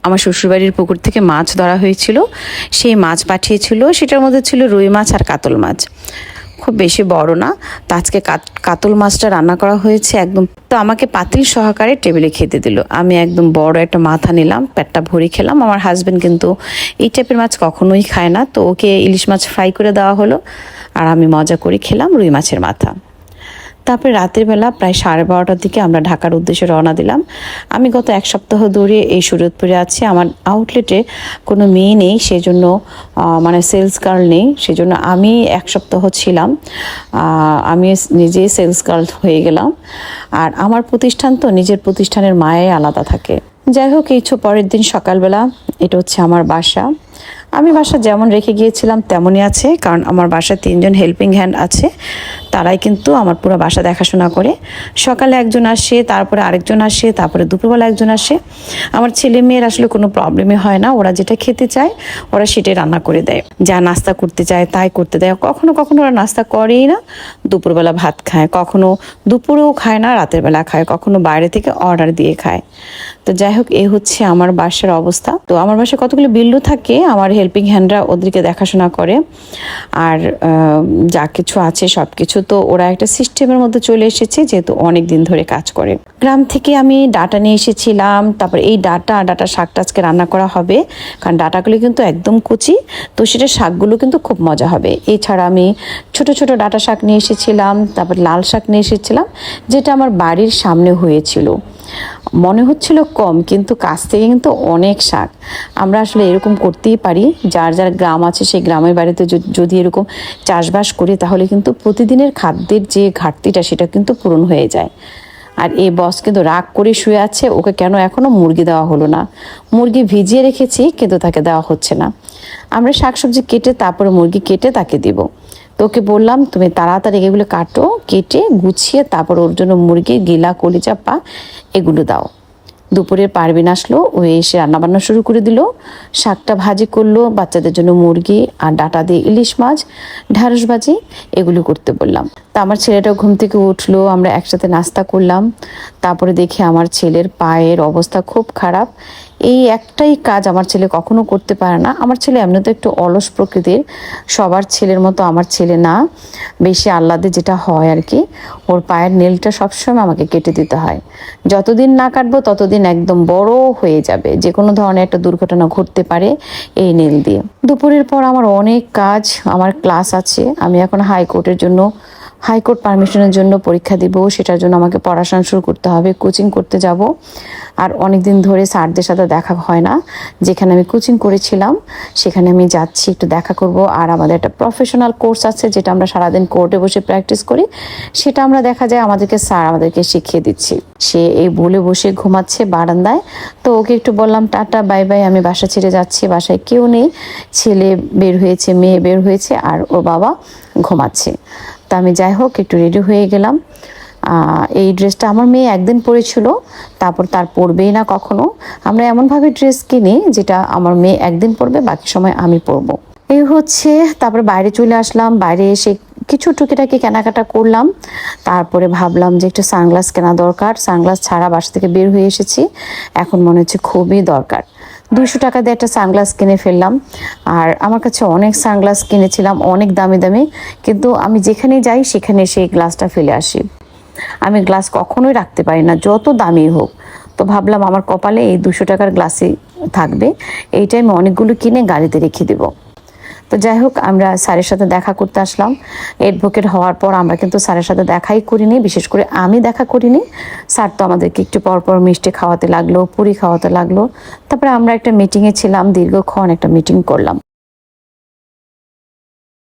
আমার শ্বশুরবাড়ির পুকুর থেকে মাছ ধরা হয়েছিল, সেই মাছ পাঠিয়েছিল। সেটার মধ্যে ছিল রুই মাছ আর কাতল মাছ, খুব বেশি বড় না। তো আজকে কাতল মাছটা রান্না করা হয়েছে একদম। তো আমাকে পাতিল সহকারে টেবিলে খেতে দিল। আমি একদম বড় একটা মাথা নিলাম, পেটটা ভরি খেলাম। আমার হাজবেন্ড কিন্তু এই টাইপের মাছ কখনোই খায় না, তো ওকে ইলিশ মাছ ফ্রাই করে দেওয়া হলো, আর আমি মজা করে খেলাম রুই মাছের মাথা। তারপরে রাতের বেলা প্রায় 12:30টার দিকে আমরা ঢাকার উদ্দেশ্যে রওনা দিলাম। আমি গত 1 সপ্তাহ ধরে এই শরীয়তপুরে আছি। আমার আউটলেটে কোনো মেয়ে নেই, সেজন্য মানে সেলস গার্ল নেই, সেজন্য আমি 1 সপ্তাহ ছিলাম। আমি নিজে সেলস গার্ল হয়ে গেলাম। আর আমার প্রতিষ্ঠান তো, নিজের প্রতিষ্ঠানের মায়াই আলাদা থাকে। যাই হোক, এই পরের দিন সকালবেলা, এটা হচ্ছে আমার বাসা। আমি বাসা যেমন রেখে গিয়েছিলাম তেমনই আছে, কারণ আমার বাসায় 3জন হেল্পিং হ্যান্ড আছে। তারাই কিন্তু আমার পুরো বাসা দেখাশোনা করে। সকালে একজন আসে, তারপরে আরেকজন আসে, তারপরে দুপুরবেলা একজন আসে। আমার ছেলে মেয়ের আসলে কোনো প্রবলেমই হয় না, ওরা যেটা খেতে চায় ওরা সেটাই রান্না করে দেয়। যা নাস্তা করতে চায় তাই করতে দেয়। কখনো কখনো ওরা নাস্তা করেই না, দুপুরবেলা ভাত খায়, কখনো দুপুরেও খায় না, রাতের বেলা খায়, কখনো বাইরে থেকে অর্ডার দিয়ে খায়। তো যাই হোক, এই হচ্ছে আমার বাসার অবস্থা। তো আমার বাসায় কতগুলো বিল্লু থাকে, আমার হেল্পিং হ্যান্ডরা ওদেরকে দেখাশোনা করে। আর যা কিছু আছে সব কিছু তো ওরা একটা সিস্টেমের মধ্যে চলে এসেছে, যেহেতু অনেক দিন ধরে কাজ করে। গ্রাম থেকে আমি ডাটা নিয়ে এসেছিলাম। তারপর এই ডাটা শাকটা আজকে রান্না করা হবে, কারণ ডাটাগুলো কিন্তু একদম কচি, তো সেটা শাকগুলো কিন্তু খুব মজা হবে। এছাড়া আমি ছোট ছোট ডাটা শাক নিয়ে এসেছিলাম, তারপর লাল শাক নিয়ে এসেছিলাম, যেটা আমার বাড়ির সামনে হয়েছিল। মনে হচ্ছিল কম, কিন্তু কাছ থেকে কিন্তু অনেক শাক। আমরা আসলে এরকম করতেই পারি, যার যার গ্রাম আছে সেই গ্রামের বাড়িতে যদি এরকম চাষবাস করি, তাহলে কিন্তু প্রতিদিনের খাদ্যের যে ঘাটতিটা সেটা কিন্তু পূরণ হয়ে যায়। আর এই বস কিন্তু রাগ করে শুয়ে আছে, ওকে কেন এখনো মুরগি দেওয়া হলো না। মুরগি ভিজিয়ে রেখেছি, কিন্তু তাকে দেওয়া হচ্ছে না। আমরা শাকসবজি কেটে তারপরে মুরগি কেটে তাকে দিব। তো ওকে বললাম, তুমি তাড়াতাড়ি এগুলো কাটো, কেটে গুছিয়ে তারপর ওর জন্য মুরগি গিলা কলিজা পা এগুলো দাও। দুপুরের পারভিন আসলো, ও এসে রান্নাবান্না শুরু করে দিল। শাকটা ভাজি করলো, বাচ্চাদের জন্য মুরগি আর ডাটা দিয়ে ইলিশ মাছ, ঢ্যাঁড়স ভাজি এগুলো করতে বললাম। তা আমার ছেলেটাও ঘুম থেকে উঠলো, আমরা একসাথে নাস্তা করলাম। তারপরে দেখি আমার ছেলের পায়ের অবস্থা খুব খারাপ। এই একটাই কাজ আমার ছেলে কখনো করতে পারে না। আমার ছেলে এমনিতে একটু অলস প্রকৃতির, সবার ছেলের মতো আমার ছেলে না, বেশি আহ্লাদে যেটা হয় আর কি, ওর পায়ের নেলটা সবসময় আমাকে কেটে দিতে হয়। যতদিন না কাটবো ততদিন একদম বড় হয়ে যাবে, যে কোনো ধরনের একটা দুর্ঘটনা ঘটতে পারে এই নেল দিয়ে। দুপুরের পর আমার অনেক কাজ, আমার ক্লাস আছে। আমি এখন হাইকোর্ট পারমিশনের জন্য পরীক্ষা দিব, সেটার জন্য আমাকে পড়াশোনা শুরু করতে হবে, কোচিং করতে যাব। আর অনেক দিন ধরে স্যারদের সাথে দেখা হয় না, যেখানে আমি কোচিং করেছিলাম সেখানে আমি যাচ্ছি, একটু দেখা করব। আর আমাদের একটা প্রফেশনাল কোর্স আছে, যেটা আমরা সারাদিন কোর্টে বসে প্র্যাকটিস করি, সেটা আমরা দেখা যায় স্যার আমাদেরকে শিখিয়ে দিচ্ছি। সে এই বলে বসে ঘুমাচ্ছে বারান্দায়। তো ওকে একটু বললাম টাটা বাই বাই, আমি বাসা ছেড়ে যাচ্ছি, বাসায় কেউ নেই, ছেলে বের হয়েছে, মেয়ে বের হয়েছে, আর ওর বাবা ঘুমাচ্ছে। তা আমি যাই হোক একটু রেডি হয়ে গেলাম। এই ড্রেসটা আমার মেয়ে একদিন পরেছিল, তারপর তার পরবেই না কখনো। আমরা এমনভাবে ড্রেস কিনি যেটা আমার মেয়ে একদিন পরবে, বাকি সময় আমি পরবো। এই হচ্ছে। তারপর বাইরে চলে আসলাম, বাইরে এসে কিছু টুকিটাকি কেনাকাটা করলাম। তারপরে ভাবলাম যে একটু সানগ্লাস কেনা দরকার। সানগ্লাস ছাড়া বাসা থেকে বের হয়ে এসেছি, এখন মনে হচ্ছে খুবই দরকার। 200 টাকা দিয়ে একটা সানগ্লাস কিনে ফেললাম। আর আমার কাছে অনেক সানগ্লাস কিনেছিলাম, অনেক দামি দামি, কিন্তু আমি যেখানে যাই সেখানে সেই গ্লাসটা ফেলে আসি। আমি গ্লাস কখনোই রাখতে পারি না, যত দামি হোক। তো ভাবলাম আমার কপালে এই 200 টাকার গ্লাসই থাকবে, এইটাই আমি অনেকগুলো কিনে গাড়িতে রেখে দেবো। তো যাই হোক, আমরা স্যারের সাথে দেখা করতে আসলাম। অ্যাডভোকেট হওয়ার পর আমরা কিন্তু স্যারের সাথে দেখাই করিনি, বিশেষ করে আমি দেখা করিনি। স্যার তো আমাদেরকে একটু পরপর মিষ্টি খাওয়াতে লাগলো, পুরি খাওয়াতে লাগলো। তারপরে আমরা একটা মিটিংয়ে ছিলাম, দীর্ঘক্ষণ একটা মিটিং করলাম।